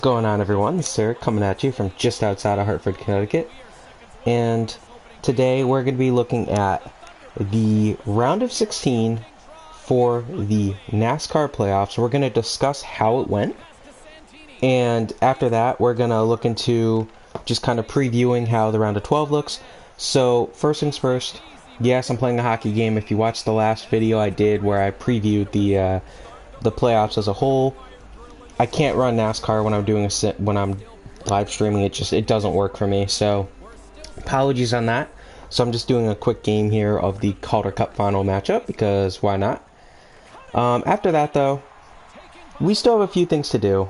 Going on, everyone? This is Eric coming at you from just outside of Hartford, Connecticut, and today we're going to be looking at the round of 16 for the NASCAR playoffs. We're going to discuss how it went, and after that we're going to look into just kind of previewing how the round of 12 looks. So first things first, yes, I'm playing a hockey game. If you watched the last video I did where I previewed the playoffs as a whole, I can't run NASCAR when I'm live streaming. It doesn't work for me. So apologies on that. So I'm just doing a quick game here of the Calder Cup final matchup because why not? After that though, we still have a few things to do,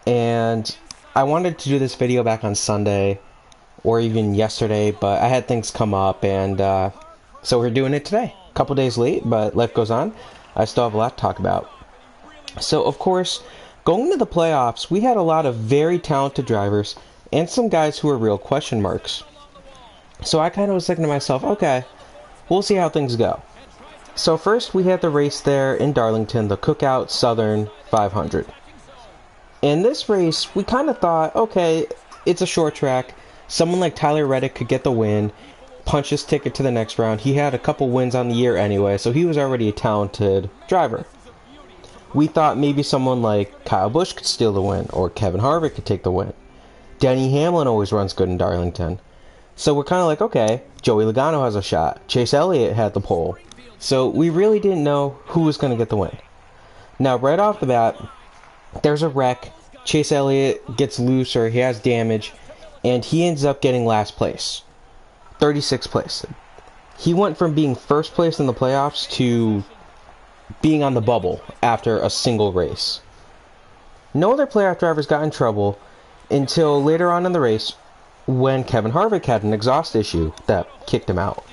and I wanted to do this video back on Sunday or even yesterday, but I had things come up, and so we're doing it today. A couple days late, but life goes on. I still have a lot to talk about. So of course, going into the playoffs, we had a lot of very talented drivers and some guys who were real question marks. So I kind of was thinking to myself, okay, we'll see how things go. So first we had the race there in Darlington, the Cookout Southern 500. In this race, we kind of thought, okay, it's a short track. Someone like Tyler Reddick could get the win, punch his ticket to the next round. He had a couple wins on the year anyway, so he was already a talented driver. We thought maybe someone like Kyle Busch could steal the win, or Kevin Harvick could take the win. Denny Hamlin always runs good in Darlington. So we're kind of like, okay, Joey Logano has a shot. Chase Elliott had the pole. So we really didn't know who was going to get the win. Now, right off the bat, there's a wreck. Chase Elliott gets loose, or he has damage, and he ends up getting last place. 36th place. He went from being first place in the playoffs to being on the bubble after a single race. No other playoff drivers got in trouble until later on in the race when Kevin Harvick had an exhaust issue that kicked him out.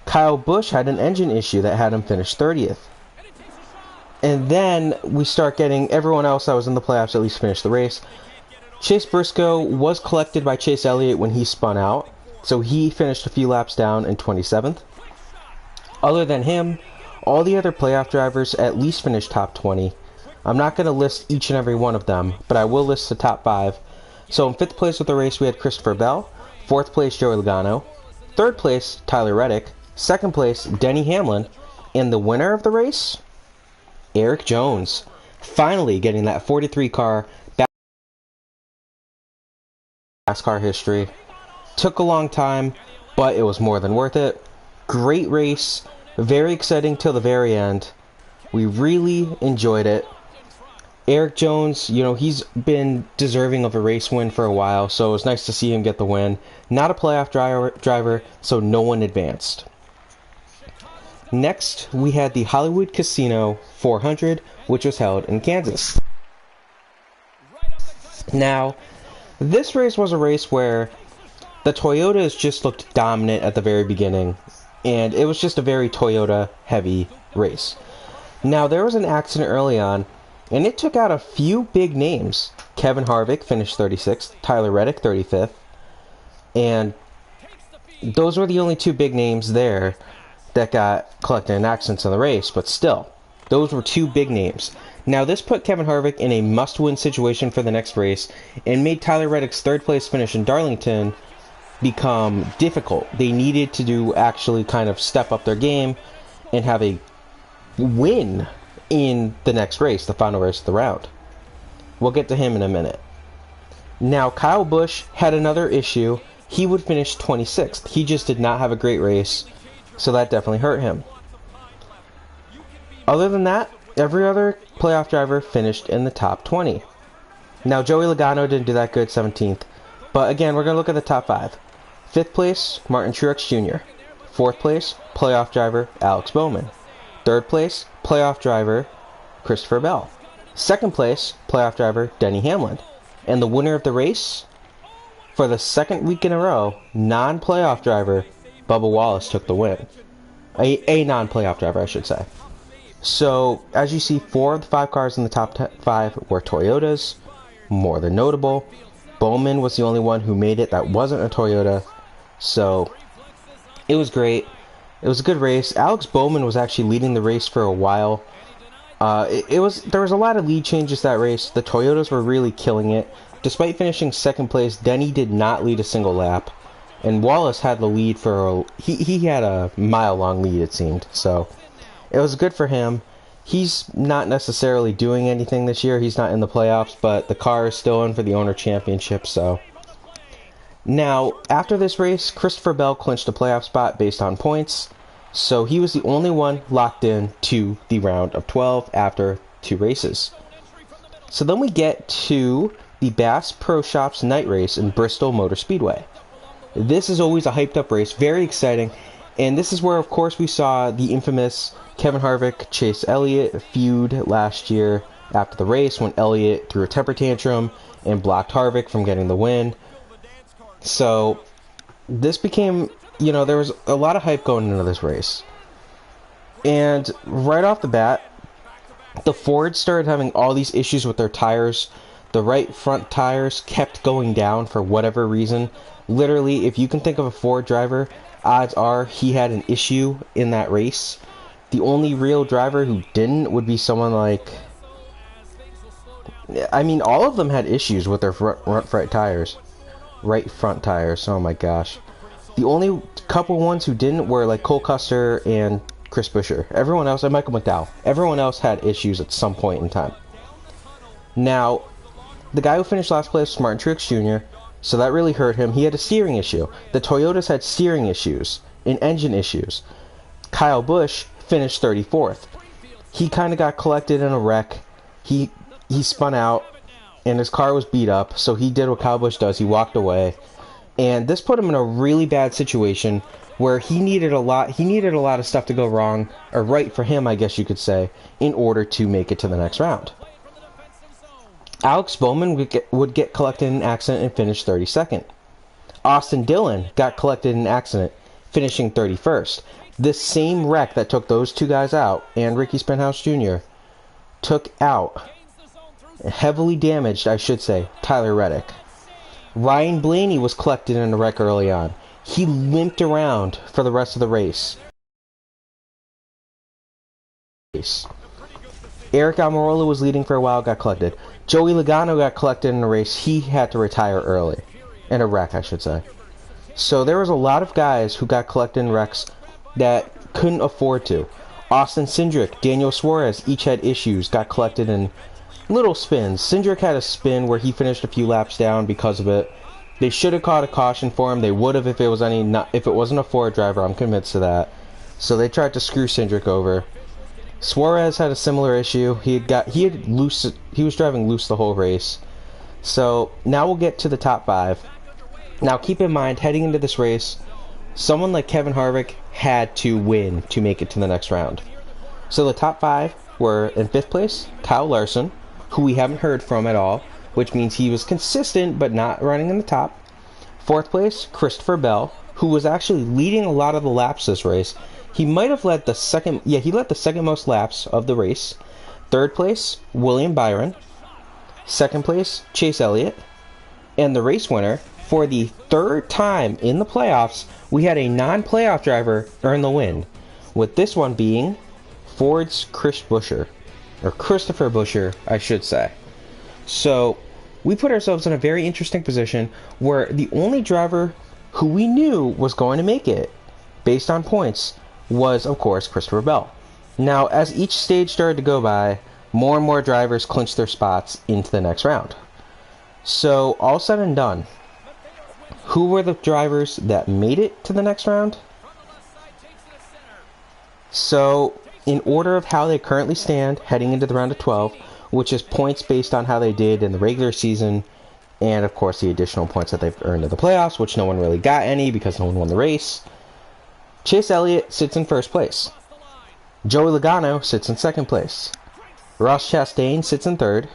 Kyle Busch had an engine issue that had him finish 30th. And then we start getting everyone else that was in the playoffs at least finish the race. Chase Briscoe was collected by Chase Elliott when he spun out, so he finished a few laps down in 27th. Other than him, all the other playoff drivers at least finished top 20. I'm not going to list each and every one of them, but I will list the top 5. So in 5th place of the race, we had Christopher Bell. 4th place, Joey Logano. 3rd place, Tyler Reddick. 2nd place, Denny Hamlin. And the winner of the race, Erik Jones. Finally getting that 43 car back in NASCAR history. Took a long time, but it was more than worth it. Great race. Very exciting till the very end. We really enjoyed it. Erik Jones, he's been deserving of a race win for a while, so it was nice to see him get the win. Not a playoff driver, so no one advanced. Next, we had the Hollywood Casino 400, which was held in Kansas. Now, this race was a race where the Toyotas just looked dominant at the very beginning, and it was just a very Toyota-heavy race. Now, there was an accident early on, and it took out a few big names. Kevin Harvick finished 36th, Tyler Reddick 35th, and those were the only two big names there that got collected in accidents in the race, but still, those were two big names. Now, this put Kevin Harvick in a must-win situation for the next race, and made Tyler Reddick's 3rd place finish in Darlington become difficult. They needed to actually kind of step up their game and have a win in the next race, the final race of the round. We'll get to him in a minute. Now, Kyle Busch had another issue. He would finish 26th. He just did not have a great race, so that definitely hurt him. Other than that, every other playoff driver finished in the top 20. Now, Joey Logano didn't do that good, 17th. But again, we're going to look at the top 5. 5th place, Martin Truex Jr. 4th place, playoff driver, Alex Bowman. 3rd place, playoff driver, Christopher Bell. 2nd place, playoff driver, Denny Hamlin. And the winner of the race, for the 2nd week in a row, non-playoff driver, Bubba Wallace took the win. A non-playoff driver, I should say. So, as you see, 4 of the 5 cars in the top 5 were Toyotas. More than notable, Bowman was the only one who made it that wasn't a Toyota. So, it was great. It was a good race. Alex Bowman was actually leading the race for a while. There was a lot of lead changes that race. The Toyotas were really killing it. Despite finishing second place, Denny did not lead a single lap, and Wallace had the lead for he had a mile-long lead, it seemed. So it was good for him. He's not necessarily doing anything this year. He's not in the playoffs, but the car is still in for the owner championship. So now after this race, Christopher Bell clinched a playoff spot based on points. So he was the only one locked in to the round of 12 after 2 races. So then we get to the Bass Pro Shops night race in Bristol Motor Speedway. This is always a hyped up race, very exciting, and this is where of course we saw the infamous Kevin Harvick Chase Elliott feud last year after the race when Elliott threw a temper tantrum and blocked Harvick from getting the win. So this became, there was a lot of hype going into this race. And right off the bat, the Fords started having all these issues with their tires. The right front tires kept going down for whatever reason. Literally, if you can think of a Ford driver, odds are he had an issue in that race. The only real driver who didn't would be someone like... all of them had issues with their front tires. Right front tires, oh my gosh. The only couple ones who didn't were like Cole Custer and Chris Buescher. Everyone else, and Michael McDowell. Everyone else had issues at some point in time. Now, the guy who finished last place was Martin Truex Jr., so that really hurt him. He had a steering issue. The Toyotas had steering issues and engine issues. Kyle Busch finished 34th. He kind of got collected in a wreck. He spun out, and his car was beat up, so he did what Kyle Busch does. He walked away. And this put him in a really bad situation where he needed a lot of stuff to go wrong, or right for him, I guess you could say, in order to make it to the next round. Alex Bowman would get collected in an accident and finish 32nd. Austin Dillon got collected in an accident, finishing 31st. This same wreck that took those two guys out, and Ricky Stenhouse Jr., took out, heavily damaged, I should say, Tyler Reddick. Ryan Blaney was collected in a wreck early on. He limped around for the rest of the race. Eric Almirola was leading for a while, got collected. Joey Logano got collected in a race. He had to retire early. In a wreck, I should say. So there was a lot of guys who got collected in wrecks that couldn't afford to. Austin Cindric, Daniel Suarez, each had issues, got collected in little spins. Cindric had a spin where he finished a few laps down because of it. They should have caught a caution for him. They would have if it wasn't a Ford driver. I'm convinced of that. So they tried to screw Cindric over. Suarez had a similar issue. He was driving loose the whole race. So now we'll get to the top 5. Now keep in mind, heading into this race, someone like Kevin Harvick had to win to make it to the next round. So the top 5 were in 5th place, Kyle Larson, who we haven't heard from at all, which means he was consistent but not running in the top. 4th place, Christopher Bell, who was actually leading a lot of the laps this race. He might have led the second most laps of the race. 3rd place, William Byron. 2nd place, Chase Elliott. And the race winner, for the 3rd time in the playoffs, we had a non-playoff driver earn the win, with this one being Ford's Chris Buescher, or Christopher Buescher, I should say. So we put ourselves in a very interesting position where the only driver who we knew was going to make it, based on points, was, of course, Christopher Bell. Now, as each stage started to go by, more and more drivers clinched their spots into the next round. So, all said and done, who were the drivers that made it to the next round? So, in order of how they currently stand heading into the round of 12, which is points based on how they did in the regular season, and of course the additional points that they've earned in the playoffs, which no one really got any because no one won the race. Chase Elliott sits in 1st place. Joey Logano sits in 2nd place. Ross Chastain sits in 3rd.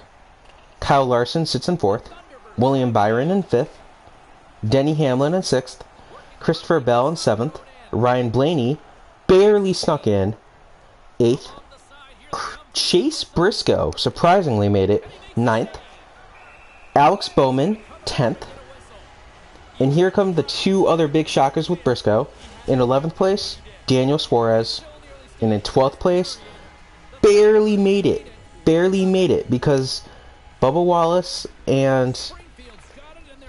Kyle Larson sits in 4th. William Byron in 5th. Denny Hamlin in 6th. Christopher Bell in 7th. Ryan Blaney barely snuck in 8th. Chase Briscoe surprisingly made it 9th. Alex Bowman 10th. And here come the 2 other big shockers with Briscoe. In 11th place, Daniel Suarez. And in 12th place, barely made it. Barely made it because Bubba Wallace and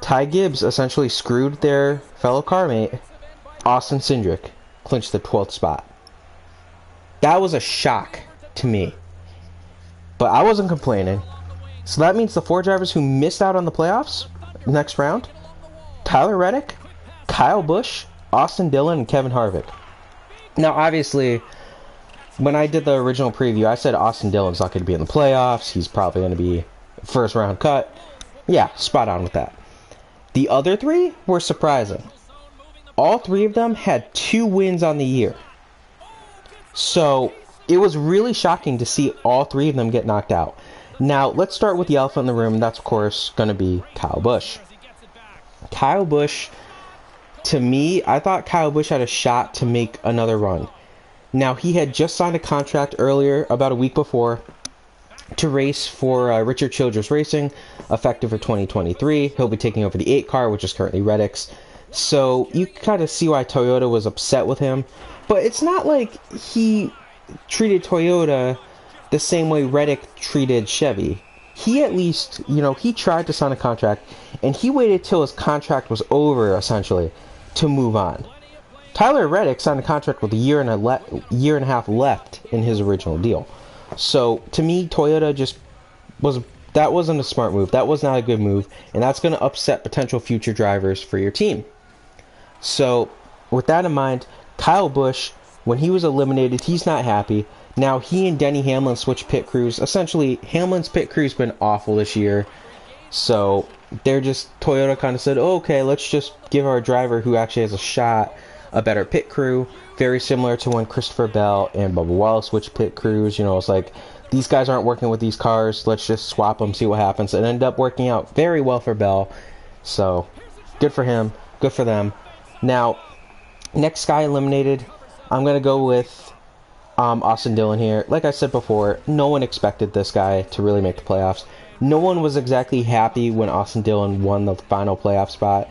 Ty Gibbs essentially screwed their fellow carmate, Austin Cindric, clinched the 12th spot. That was a shock to me. But I wasn't complaining. So that means the 4 drivers who missed out on the playoffs next round, Tyler Reddick, Kyle Busch, Austin Dillon, and Kevin Harvick. Now, obviously, when I did the original preview, I said Austin Dillon's not going to be in the playoffs. He's probably going to be first round cut. Yeah, spot on with that. The other 3 were surprising. All 3 of them had 2 wins on the year. So, it was really shocking to see all 3 of them get knocked out. Now, let's start with the elephant in the room. That's, of course, going to be Kyle Busch. Kyle Busch, to me, I thought Kyle Busch had a shot to make another run. Now, he had just signed a contract earlier, about a week before, to race for Richard Childress Racing, effective for 2023. He'll be taking over the 8 car, which is currently Reddick's. So, you kind of see why Toyota was upset with him. But it's not like he treated Toyota the same way Reddick treated Chevy. He at least, he tried to sign a contract, and he waited till his contract was over, essentially, to move on. Tyler Reddick signed a contract with a year and a half left in his original deal. So, to me, Toyota that wasn't a smart move. That was not a good move, and that's going to upset potential future drivers for your team. So, with that in mind, Kyle Busch, when he was eliminated, he's not happy. Now, he and Denny Hamlin switched pit crews. Essentially, Hamlin's pit crew's been awful this year. So, Toyota kind of said, oh, okay, let's just give our driver who actually has a shot a better pit crew. Very similar to when Christopher Bell and Bubba Wallace switched pit crews. It's like, these guys aren't working with these cars. Let's just swap them, see what happens. It ended up working out very well for Bell. So, good for him. Good for them. Now, next guy eliminated, I'm going to go with Austin Dillon here. Like I said before, no one expected this guy to really make the playoffs. No one was exactly happy when Austin Dillon won the final playoff spot.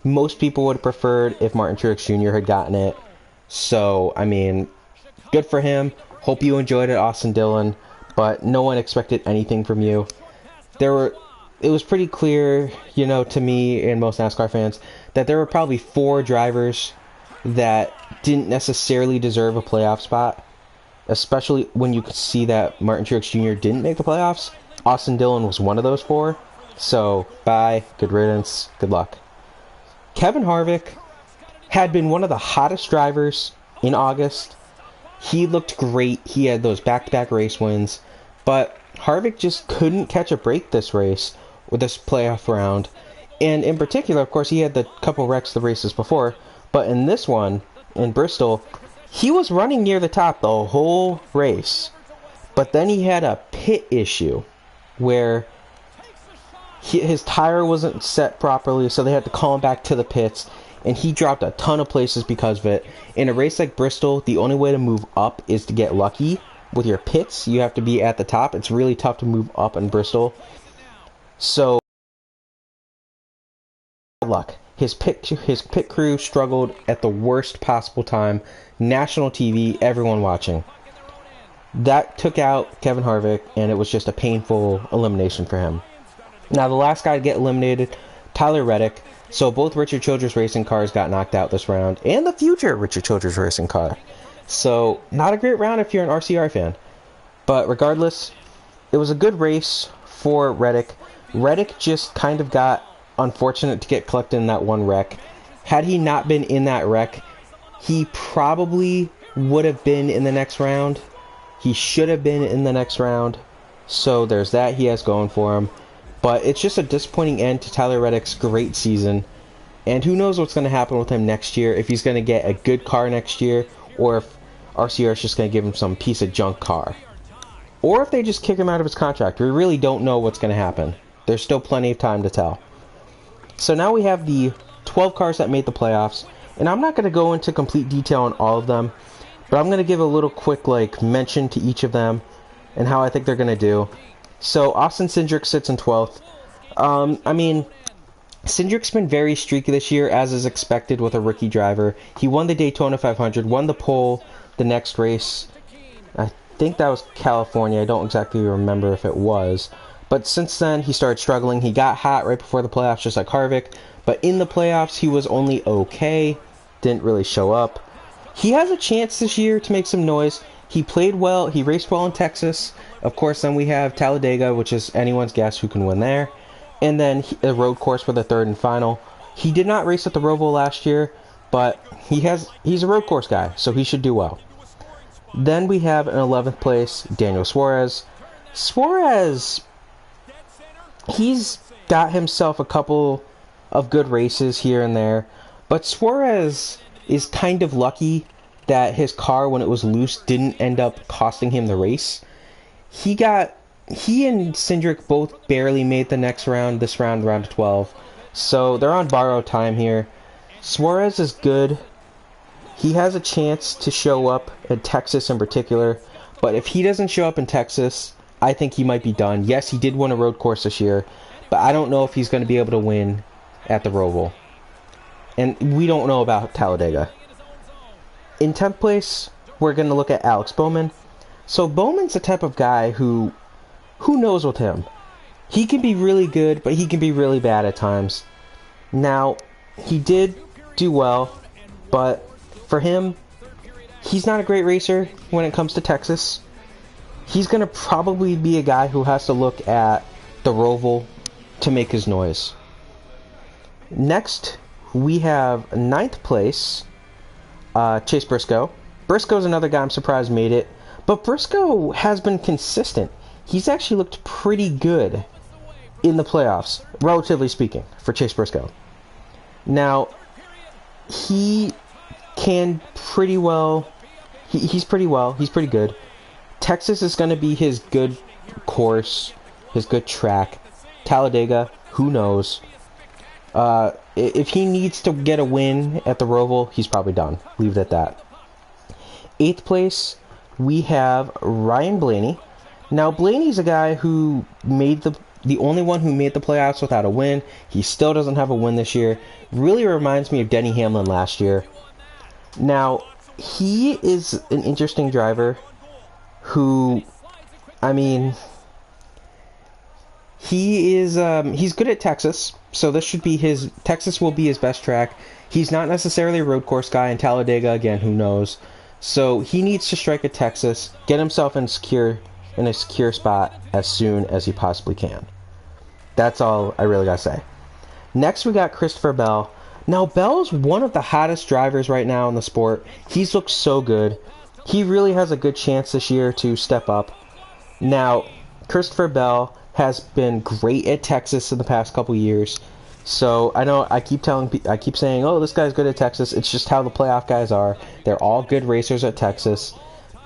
Most people would have preferred if Martin Truex Jr. had gotten it. So, I mean, good for him. Hope you enjoyed it, Austin Dillon. But no one expected anything from you. It was pretty clear, to me and most NASCAR fans, that there were probably 4 drivers that didn't necessarily deserve a playoff spot. Especially when you could see that Martin Truex Jr. didn't make the playoffs. Austin Dillon was one of those 4. So, bye, good riddance, good luck. Kevin Harvick had been one of the hottest drivers in August. He looked great. He had those back-to-back race wins. But Harvick just couldn't catch a break this race with this playoff round. And in particular, of course, he had the couple wrecks the races before. But in this one, in Bristol, he was running near the top the whole race. But then he had a pit issue where his tire wasn't set properly, so they had to call him back to the pits. And he dropped a ton of places because of it. In a race like Bristol, the only way to move up is to get lucky. With your pits, you have to be at the top. It's really tough to move up in Bristol. So, good luck. His pit crew struggled at the worst possible time. National TV, everyone watching. That took out Kevin Harvick, and it was just a painful elimination for him. Now, the last guy to get eliminated, Tyler Reddick. So both Richard Childress Racing cars got knocked out this round, and the future Richard Childress Racing car. So, not a great round if you're an RCR fan. But regardless, it was a good race for Reddick. Reddick just kind of got unfortunate to get collected in that one wreck. Had he not been in that wreck, he probably would have been in the next round. He should have been in the next round. So there's that he has going for him. But it's just a disappointing end to Tyler Reddick's great season. And who knows what's going to happen with him next year, if he's going to get a good car next year, or if RCR is just going to give him some piece of junk car. Or if they just kick him out of his contract. We really don't know what's going to happen. There's still plenty of time to tell. So now we have the 12 cars that made the playoffs. And I'm not going to go into complete detail on all of them. But I'm going to give a little quick mention to each of them and how I think they're going to do. So Austin Cindric sits in 12th. I mean, Cindric's been very streaky this year, as is expected with a rookie driver. He won the Daytona 500, won the pole the next race. think that was California. I don't exactly remember if it was. But since then, he started struggling. He got hot right before the playoffs, just like Harvick. But in the playoffs, he was only okay. Didn't really show up. He has a chance this year to make some noise. He played well. He raced well in Texas. Of course, then we have Talladega, which is anyone's guess who can win there. And then a road course for the third and final. He did not race at the Roval last year, but he's a road course guy, so he should do well. Then we have in 11th place, Daniel Suarez. Suarez, he's got himself a couple of good races here and there, but Suarez is kind of lucky that his car, when it was loose, didn't end up costing him the race. He and Cindric both barely made the next round, this round, round of 12. So they're on borrowed time here. Suarez is good. He has a chance to show up in Texas in particular. But if he doesn't show up in Texas, I think he might be done. Yes, he did win a road course this year, but I don't know if he's going to be able to win at the Roval. And we don't know about Talladega. In 10th place, we're going to look at Alex Bowman. So Bowman's the type of guy who knows with him. He can be really good, but he can be really bad at times. Now, he did do well, but for him, he's not a great racer when it comes to Texas. He's going to probably be a guy who has to look at the Roval to make his noise. Next, we have 9th place, Chase Briscoe. Briscoe's another guy I'm surprised made it, but Briscoe has been consistent. He's actually looked pretty good in the playoffs, relatively speaking, for Chase Briscoe. Now, he can pretty well, he's pretty good. Texas is going to be his good course, his good track. Talladega, who knows? If he needs to get a win at the Roval, he's probably done. Leave it at that. 8th place, we have Ryan Blaney. Now, Blaney's a guy who made the only one who made the playoffs without a win. He still doesn't have a win this year. Really reminds me of Denny Hamlin last year. Now, he is an interesting driver who, I mean, he's good at Texas, so this should be Texas will be his best track. He's not necessarily a road course guy, and Talladega, again, who knows. So he needs to strike at Texas, get himself in a secure spot as soon as he possibly can. That's all I really gotta say. Next, we got Christopher Bell. Now, Bell's one of the hottest drivers right now in the sport. He's looked so good. He really has a good chance this year to step up. Now, Christopher Bell has been great at Texas in the past couple years. So I know I keep saying, oh, this guy's good at Texas. It's just how the playoff guys are. They're all good racers at Texas.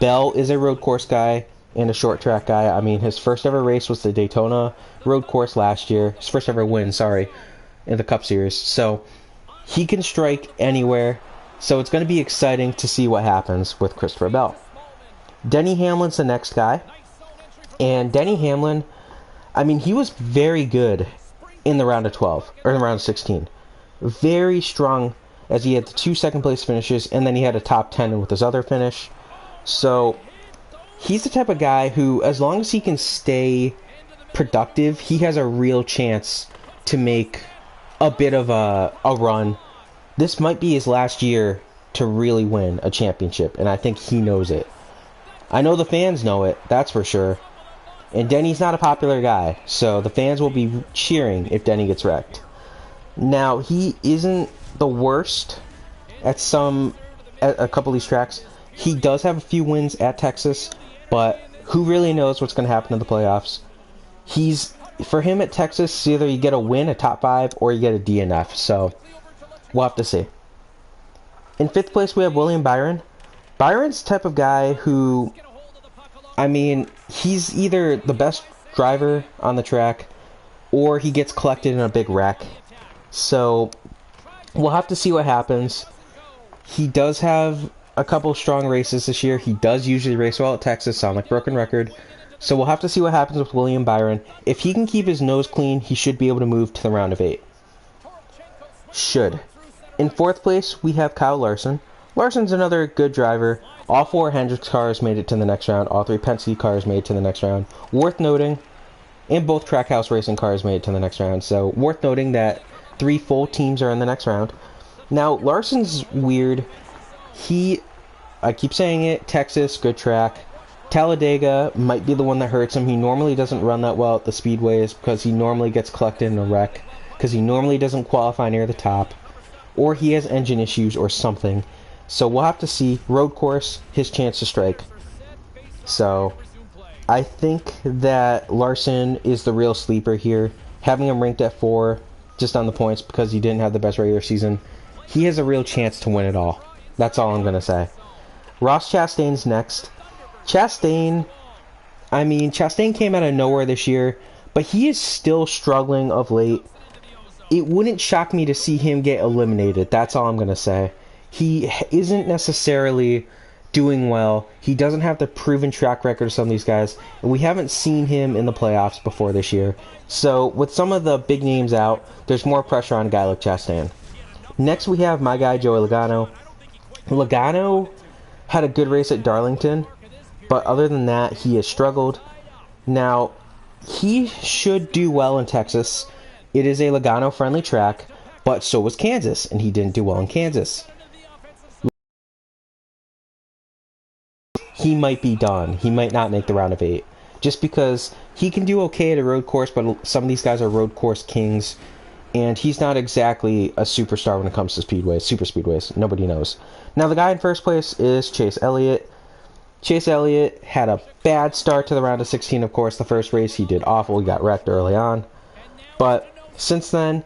Bell is a road course guy and a short track guy. I mean, his first ever race was the Daytona road course last year. His first ever win, in the Cup Series. So he can strike anywhere. So it's going to be exciting to see what happens with Christopher Bell. Denny Hamlin's the next guy. And Denny Hamlin, I mean, he was very good in the round of 12, or in the round of 16. Very strong, as he had the 2 second place finishes, and then he had a top 10 with his other finish. So he's the type of guy who, as long as he can stay productive, he has a real chance to make a bit of a run. This might be his last year to really win a championship, and I think he knows it. I know the fans know it, that's for sure. And Denny's not a popular guy, so the fans will be cheering if Denny gets wrecked. Now, he isn't the worst at a couple of these tracks. He does have a few wins at Texas, but who really knows what's going to happen in the playoffs? For him at Texas, either you get a win, a top 5, or you get a DNF, so we'll have to see. In 5th place, we have William Byron. Byron's the type of guy who, I mean, he's either the best driver on the track, or he gets collected in a big wreck. So we'll have to see what happens. He does have a couple strong races this year. He does usually race well at Texas, sound like broken record. So we'll have to see what happens with William Byron. If he can keep his nose clean, he should be able to move to the round of 8. Should. In 4th place, we have Kyle Larson. Larson's another good driver. All 4 Hendricks cars made it to the next round. All 3 Penske cars made it to the next round. Worth noting, and both Trackhouse Racing cars made it to the next round. So worth noting that 3 full teams are in the next round. Now, Larson's weird. I keep saying it, Texas, good track. Talladega might be the one that hurts him. He normally doesn't run that well at the speedways because he normally gets collected in a wreck, because he normally doesn't qualify near the top, or he has engine issues or something. So we'll have to see. Road course, his chance to strike. So I think that Larson is the real sleeper here. Having him ranked at 4 just on the points because he didn't have the best regular season, he has a real chance to win it all. That's all I'm going to say. Ross Chastain's next. Chastain came out of nowhere this year, but he is still struggling of late. It wouldn't shock me to see him get eliminated. That's all I'm going to say. He isn't necessarily doing well. He doesn't have the proven track record of some of these guys, and we haven't seen him in the playoffs before this year. So with some of the big names out, there's more pressure on a guy like Chastain. Next we have my guy Joey Logano. Logano had a good race at Darlington, but other than that, he has struggled. Now, he should do well in Texas. It is a Logano-friendly track, but so was Kansas, and he didn't do well in Kansas. He might be done. He might not make the round of 8. Just because he can do okay at a road course, but some of these guys are road course kings, and he's not exactly a superstar when it comes to speedways, super speedways. Nobody knows. Now, the guy in first place is Chase Elliott. Chase Elliott had a bad start to the round of 16, of course. The first race, he did awful. He got wrecked early on. But since then,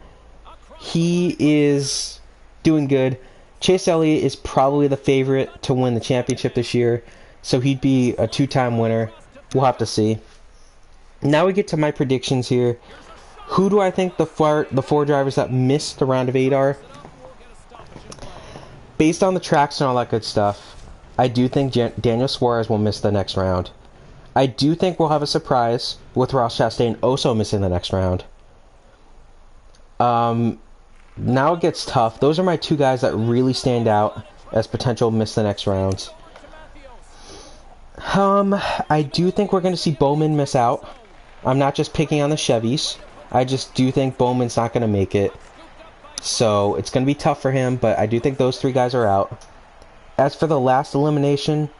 he is doing good. Chase Elliott is probably the favorite to win the championship this year, so he'd be a 2-time winner. We'll have to see. Now we get to my predictions here. Who do I think the 4 drivers that missed the round of 8 are? Based on the tracks and all that good stuff, I do think Daniel Suarez will miss the next round. I do think we'll have a surprise with Ross Chastain also missing the next round. Now it gets tough. Those are my 2 guys that really stand out as potential miss the next rounds. I do think we're going to see Bowman miss out. I'm not just picking on the Chevys. I just do think Bowman's not going to make it. So it's going to be tough for him, but I do think those 3 guys are out. As for the last elimination,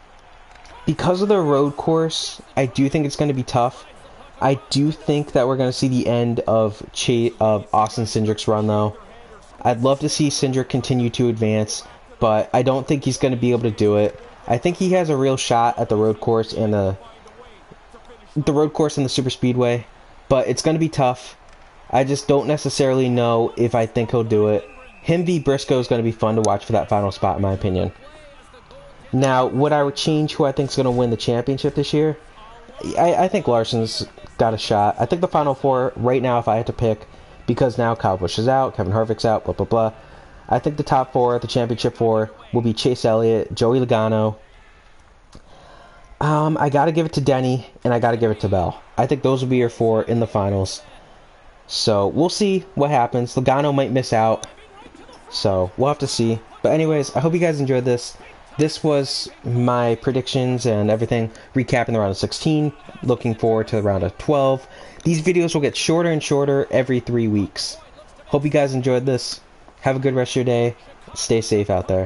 because of the road course, I do think it's going to be tough. I do think that we're going to see the end of Austin Cindric's run, though. I'd love to see Cindric continue to advance, but I don't think he's going to be able to do it. I think he has a real shot at the road course and the road course and the super speedway, but it's going to be tough. I just don't necessarily know if I think he'll do it. Him v. Briscoe is going to be fun to watch for that final spot, in my opinion. Now, would I change who I think is going to win the championship this year? I think Larson's got a shot. I think the final 4 right now, if I had to pick, because now Kyle Busch is out, Kevin Harvick's out, blah, blah, blah. I think the top 4, the championship 4, will be Chase Elliott, Joey Logano. I got to give it to Denny, and I got to give it to Bell. I think those will be your 4 in the finals. So, we'll see what happens. Logano might miss out. So, we'll have to see. But anyways, I hope you guys enjoyed this. This was my predictions and everything, recapping the round of 16, looking forward to the round of 12. These videos will get shorter and shorter every 3 weeks. Hope you guys enjoyed this. Have a good rest of your day. Stay safe out there.